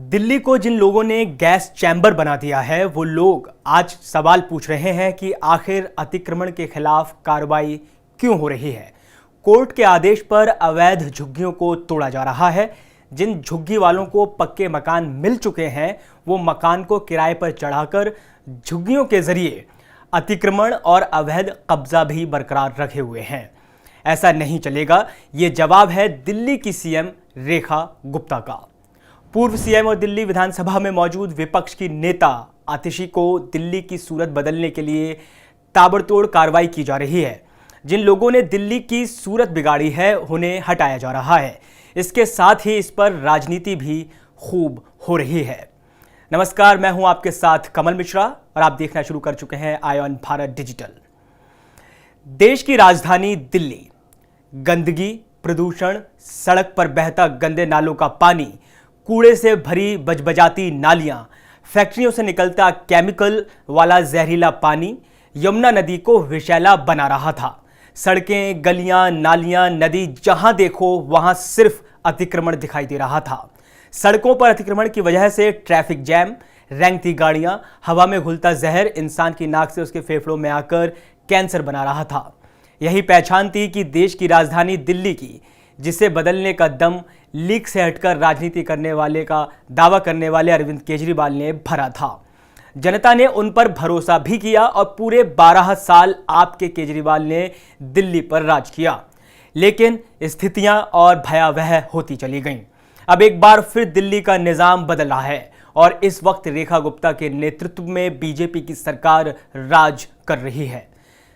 दिल्ली को जिन लोगों ने गैस चैम्बर बना दिया है वो लोग आज सवाल पूछ रहे हैं कि आखिर अतिक्रमण के खिलाफ कार्रवाई क्यों हो रही है। कोर्ट के आदेश पर अवैध झुग्गियों को तोड़ा जा रहा है। जिन झुग्गी वालों को पक्के मकान मिल चुके हैं वो मकान को किराए पर चढ़ाकर झुग्गियों के जरिए अतिक्रमण और अवैध कब्जा भी बरकरार रखे हुए हैं। ऐसा नहीं चलेगा, ये जवाब है दिल्ली की सीएम रेखा गुप्ता का। पूर्व सीएम और दिल्ली विधानसभा में मौजूद विपक्ष की नेता आतिशी को दिल्ली की सूरत बदलने के लिए ताबड़तोड़ कार्रवाई की जा रही है। जिन लोगों ने दिल्ली की सूरत बिगाड़ी है उन्हें हटाया जा रहा है। इसके साथ ही इस पर राजनीति भी खूब हो रही है। नमस्कार, मैं हूं आपके साथ कमल मिश्रा और आप देखना शुरू कर चुके हैं आई ऑन भारत डिजिटल। देश की राजधानी दिल्ली, गंदगी, प्रदूषण, सड़क पर बहता गंदे नालों का पानी, कूड़े से भरी बजबजाती नालियां, फैक्ट्रियों से निकलता केमिकल वाला जहरीला पानी यमुना नदी को विषैला बना रहा था। सड़कें, गलियां, नालियां, नदी, जहां देखो वहां सिर्फ अतिक्रमण दिखाई दे रहा था। सड़कों पर अतिक्रमण की वजह से ट्रैफिक जैम, रेंगती गाड़ियां, हवा में घुलता जहर इंसान की नाक से उसके फेफड़ों में आकर कैंसर बना रहा था। यही पहचान थी कि देश की राजधानी दिल्ली की, जिसे बदलने का दम लीक से हटकर राजनीति करने वाले का दावा करने वाले अरविंद केजरीवाल ने भरा था। जनता ने उन पर भरोसा भी किया और पूरे 12 साल आपके केजरीवाल ने दिल्ली पर राज किया। लेकिन स्थितियां और भयावह होती चली गईं। अब एक बार फिर दिल्ली का निजाम बदला है और इस वक्त रेखा गुप्ता के नेतृत्व में बीजेपी की सरकार राज कर रही है।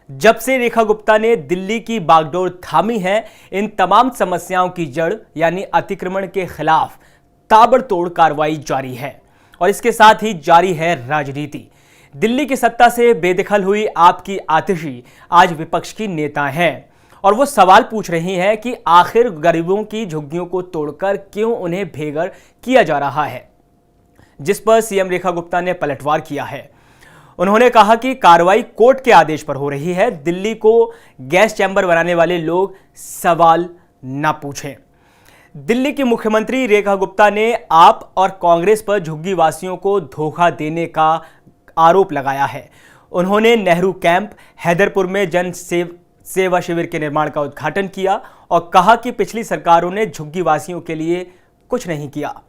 जब से रेखा गुप्ता ने दिल्ली की बागडोर थामी है, इन तमाम समस्याओं की जड़ यानी अतिक्रमण के खिलाफ ताबड़तोड़ कार्रवाई जारी है और इसके साथ ही जारी है राजनीति। दिल्ली की सत्ता से बेदखल हुई आपकी आतिशी आज विपक्ष की नेता हैं और वो सवाल पूछ रही हैं कि आखिर गरीबों की झुग्गियों को तोड़कर क्यों उन्हें बेघर किया जा रहा है, जिस पर सीएम रेखा गुप्ता ने पलटवार किया है। उन्होंने कहा कि कार्रवाई कोर्ट के आदेश पर हो रही है। दिल्ली को गैस चैम्बर बनाने वाले लोग सवाल ना पूछें। दिल्ली की मुख्यमंत्री रेखा गुप्ता ने आप और कांग्रेस पर झुग्गी वासियों को धोखा देने का आरोप लगाया है। उन्होंने नेहरू कैंप, हैदरपुर में जन सेवा शिविर के निर्माण का उद्घाटन किया और कहा कि पिछली सरकारों ने झुग्गी वासियों के लिए कुछ नहीं किया।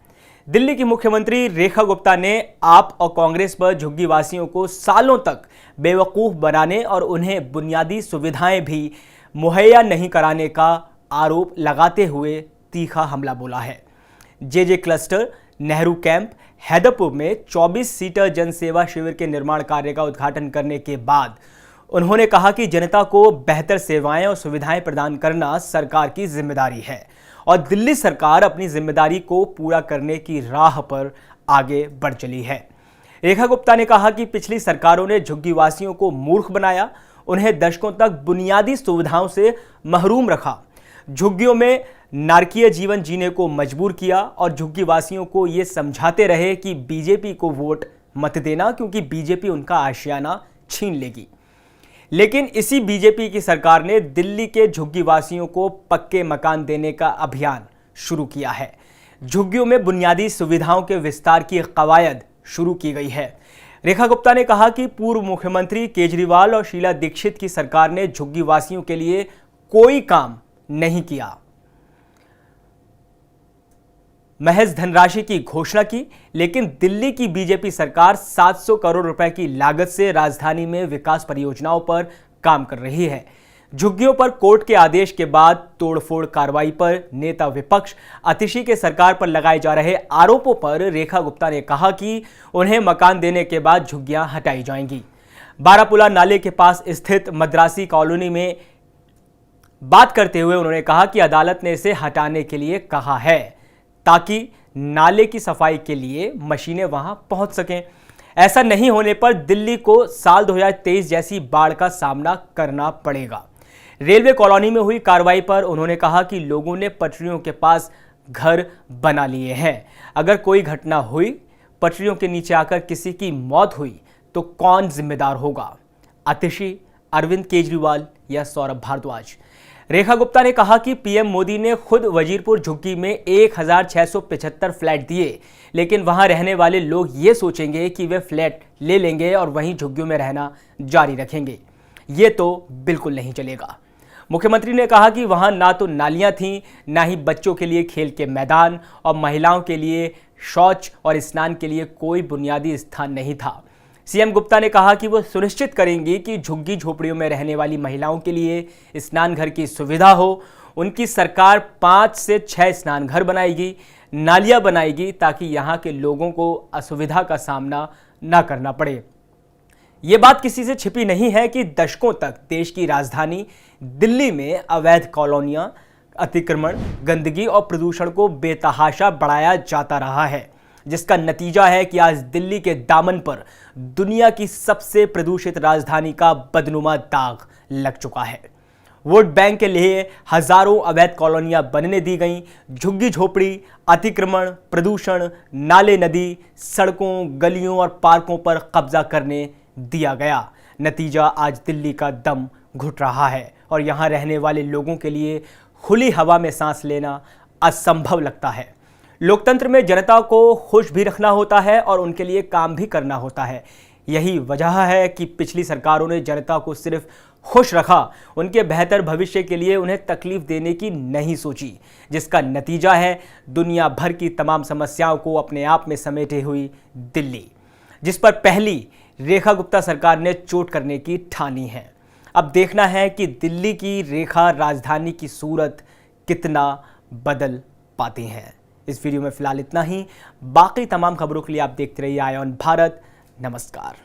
दिल्ली की मुख्यमंत्री रेखा गुप्ता ने आप और कांग्रेस पर झुग्गी वासियों को सालों तक बेवकूफ़ बनाने और उन्हें बुनियादी सुविधाएं भी मुहैया नहीं कराने का आरोप लगाते हुए तीखा हमला बोला है। जे क्लस्टर, नेहरू कैंप, हैदरपुर में 24 सीटर जनसेवा शिविर के निर्माण कार्य का उद्घाटन करने के बाद उन्होंने कहा कि जनता को बेहतर सेवाएं और सुविधाएं प्रदान करना सरकार की जिम्मेदारी है और दिल्ली सरकार अपनी जिम्मेदारी को पूरा करने की राह पर आगे बढ़ चली है। रेखा गुप्ता ने कहा कि पिछली सरकारों ने झुग्गीवासियों को मूर्ख बनाया, उन्हें दशकों तक बुनियादी सुविधाओं से महरूम रखा, झुग्गियों में नारकीय जीवन जीने को मजबूर किया और झुग्गीवासियों को ये समझाते रहे कि बीजेपी को वोट मत देना क्योंकि बीजेपी उनका आशियाना छीन लेगी। लेकिन इसी बीजेपी की सरकार ने दिल्ली के झुग्गीवासियों को पक्के मकान देने का अभियान शुरू किया है। झुग्गियों में बुनियादी सुविधाओं के विस्तार की कवायद शुरू की गई है। रेखा गुप्ता ने कहा कि पूर्व मुख्यमंत्री केजरीवाल और शीला दीक्षित की सरकार ने झुग्गीवासियों के लिए कोई काम नहीं किया, महज धनराशि की घोषणा की। लेकिन दिल्ली की बीजेपी सरकार 700 करोड़ रुपए की लागत से राजधानी में विकास परियोजनाओं पर काम कर रही है। झुग्गियों पर कोर्ट के आदेश के बाद तोड़फोड़ कार्रवाई पर नेता विपक्ष आतिशी के सरकार पर लगाए जा रहे आरोपों पर रेखा गुप्ता ने कहा कि उन्हें मकान देने के बाद झुग्गियां हटाई जाएंगी। बारापुला नाले के पास स्थित मद्रासी कॉलोनी में बात करते हुए उन्होंने कहा कि अदालत ने इसे हटाने के लिए कहा है ताकि नाले की सफाई के लिए मशीनें वहां पहुंच सकें। ऐसा नहीं होने पर दिल्ली को साल 2023 जैसी बाढ़ का सामना करना पड़ेगा। रेलवे कॉलोनी में हुई कार्रवाई पर उन्होंने कहा कि लोगों ने पटरियों के पास घर बना लिए हैं। अगर कोई घटना हुई, पटरियों के नीचे आकर किसी की मौत हुई तो कौन जिम्मेदार होगा? आतिशी, अरविंद केजरीवाल या सौरभ भारद्वाज? रेखा गुप्ता ने कहा कि पीएम मोदी ने खुद वजीरपुर झुग्गी में 1675 फ्लैट दिए, लेकिन वहां रहने वाले लोग ये सोचेंगे कि वे फ्लैट ले लेंगे और वहीं झुग्गियों में रहना जारी रखेंगे। ये तो बिल्कुल नहीं चलेगा। मुख्यमंत्री ने कहा कि वहां ना तो नालियां थीं, ना ही बच्चों के लिए खेल के मैदान और महिलाओं के लिए शौच और स्नान के लिए कोई बुनियादी स्थान नहीं था। सीएम गुप्ता ने कहा कि वो सुनिश्चित करेंगी कि झुग्गी झोपड़ियों में रहने वाली महिलाओं के लिए स्नान घर की सुविधा हो। उनकी सरकार 5 से 6 स्नान घर बनाएगी, नालियां बनाएगी, ताकि यहाँ के लोगों को असुविधा का सामना न करना पड़े। ये बात किसी से छिपी नहीं है कि दशकों तक देश की राजधानी दिल्ली में अवैध कॉलोनियां, अतिक्रमण, गंदगी और प्रदूषण को बेतहाशा बढ़ाया जाता रहा है, जिसका नतीजा है कि आज दिल्ली के दामन पर दुनिया की सबसे प्रदूषित राजधानी का बदनुमा दाग लग चुका है। वोट बैंक के लिए हजारों अवैध कॉलोनियां बनने दी गईं। झुग्गी झोपड़ी, अतिक्रमण, प्रदूषण, नाले, नदी, सड़कों, गलियों और पार्कों पर कब्जा करने दिया गया। नतीजा आज दिल्ली का दम घुट रहा है और यहाँ रहने वाले लोगों के लिए खुली हवा में सांस लेना असंभव लगता है। लोकतंत्र में जनता को खुश भी रखना होता है और उनके लिए काम भी करना होता है। यही वजह है कि पिछली सरकारों ने जनता को सिर्फ खुश रखा, उनके बेहतर भविष्य के लिए उन्हें तकलीफ देने की नहीं सोची, जिसका नतीजा है दुनिया भर की तमाम समस्याओं को अपने आप में समेटे हुई दिल्ली, जिस पर पहली रेखा गुप्ता सरकार ने चोट करने की ठानी है। अब देखना है कि दिल्ली की रेखा राजधानी की सूरत कितना बदल पाती हैं। इस वीडियो में फिलहाल इतना ही। बाकी तमाम खबरों के लिए आप देखते रहिए आईऑन भारत। नमस्कार।